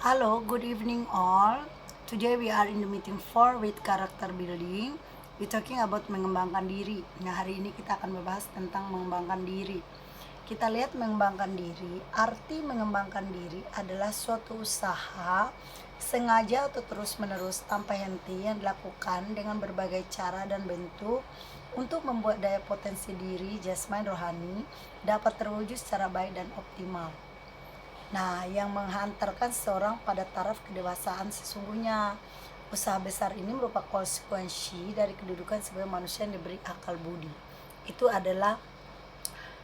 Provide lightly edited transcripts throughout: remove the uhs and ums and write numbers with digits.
Hello, good evening all. Today we are in the meeting 4 with character building. We talking about mengembangkan diri. Nah, hari ini kita akan membahas tentang mengembangkan diri. Kita lihat mengembangkan diri. Arti mengembangkan diri adalah suatu usaha sengaja atau terus-menerus tanpa henti yang dilakukan dengan berbagai cara dan bentuk untuk membuat daya potensi diri jasmani rohani dapat terwujud secara baik dan optimal. Nah, yang menghantarkan seseorang pada taraf kedewasaan sesungguhnya. Usaha besar ini merupakan konsekuensi dari kedudukan sebagai manusia yang diberi akal budi. Itu adalah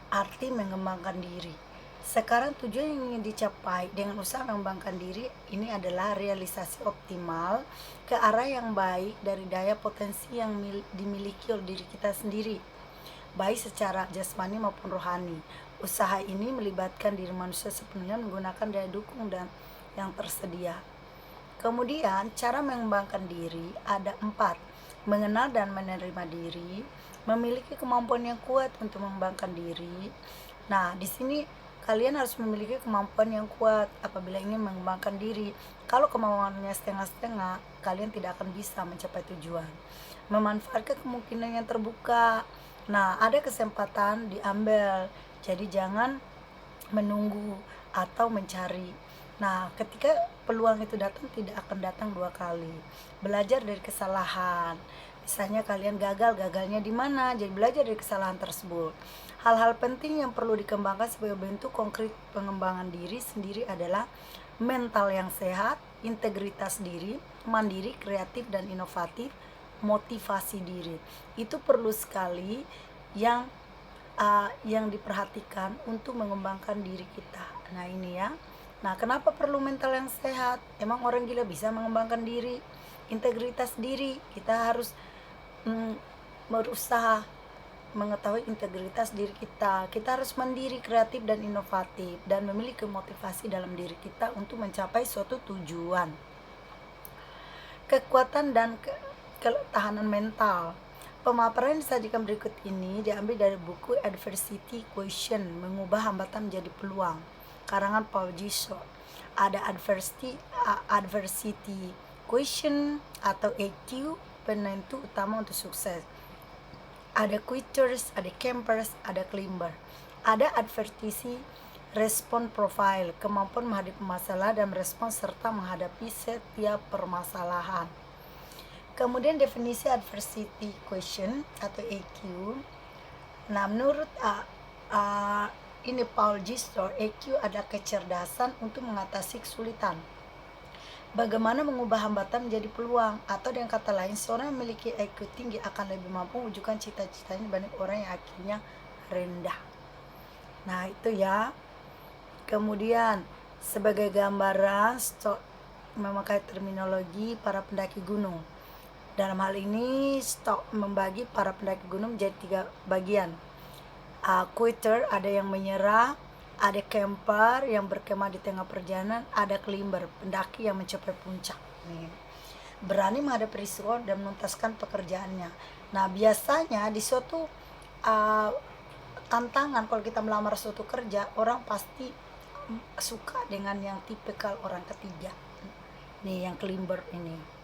arti mengembangkan diri. Sekarang tujuan yang ingin dicapai dengan usaha mengembangkan diri ini adalah realisasi optimal ke arah yang baik dari daya potensi yang dimiliki oleh diri kita sendiri, baik secara jasmani maupun rohani. Usaha ini melibatkan diri manusia sepenuhnya menggunakan daya dukung dan yang tersedia. Kemudian cara mengembangkan diri ada 4. Mengenal dan menerima diri, memiliki kemampuan yang kuat untuk mengembangkan diri. Nah, di sini kalian harus memiliki kemampuan yang kuat apabila ingin mengembangkan diri. Kalau kemampuannya setengah-setengah, kalian tidak akan bisa mencapai tujuan. Memanfaatkan kemungkinan yang terbuka. Nah, ada kesempatan diambil. Jadi jangan menunggu atau mencari. Nah, ketika peluang itu datang tidak akan datang dua kali. Belajar dari kesalahan. Misalnya kalian gagalnya di mana? Jadi belajar dari kesalahan tersebut. Hal-hal penting yang perlu dikembangkan sebagai bentuk konkret pengembangan diri sendiri adalah mental yang sehat, integritas diri, mandiri, kreatif dan inovatif, motivasi diri. Itu perlu sekali yang diperhatikan untuk mengembangkan diri kita. Nah, ini ya. Nah, kenapa perlu mental yang sehat? Emang orang gila bisa mengembangkan diri? Integritas diri, kita harus berusaha mengetahui integritas diri kita. Kita harus mandiri, kreatif dan inovatif dan memiliki motivasi dalam diri kita untuk mencapai suatu tujuan. Kekuatan dan ketahanan mental. Pemaparan yang disajikan berikut ini diambil dari buku Adversity Quotient, mengubah hambatan menjadi peluang, karangan Paul Giso. Ada adversity quotient atau EQ, penentu utama untuk sukses. Ada quitters, ada campers, ada climber. Ada adversity respon profile, kemampuan menghadapi masalah dan merespons serta menghadapi setiap permasalahan. Kemudian definisi adversity quotient atau EQ. Nah, menurut ini Paul Gisto, EQ adalah kecerdasan untuk mengatasi kesulitan. Bagaimana mengubah hambatan menjadi peluang, atau dengan kata lain, seorang yang memiliki EQ tinggi akan lebih mampu mewujudkan cita-citanya dibanding orang yang EQ-nya rendah. Nah, itu ya. Kemudian sebagai gambaran, memakai terminologi para pendaki gunung. Dalam hal ini, Stock membagi para pendaki gunung menjadi 3 bagian. Quitter, ada yang menyerah, ada camper yang berkemah di tengah perjalanan, ada climber, pendaki yang mencapai puncak. Berani menghadapi risiko dan menuntaskan pekerjaannya. Nah, biasanya di suatu tantangan, kalau kita melamar suatu kerja, orang pasti suka dengan yang tipikal orang ketiga. Nih, yang climber ini.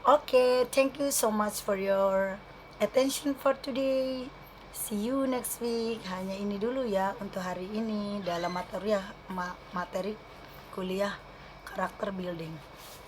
Okay, thank you so much for your attention for today. See you next week. Hanya ini dulu ya untuk hari ini dalam materi kuliah karakter building.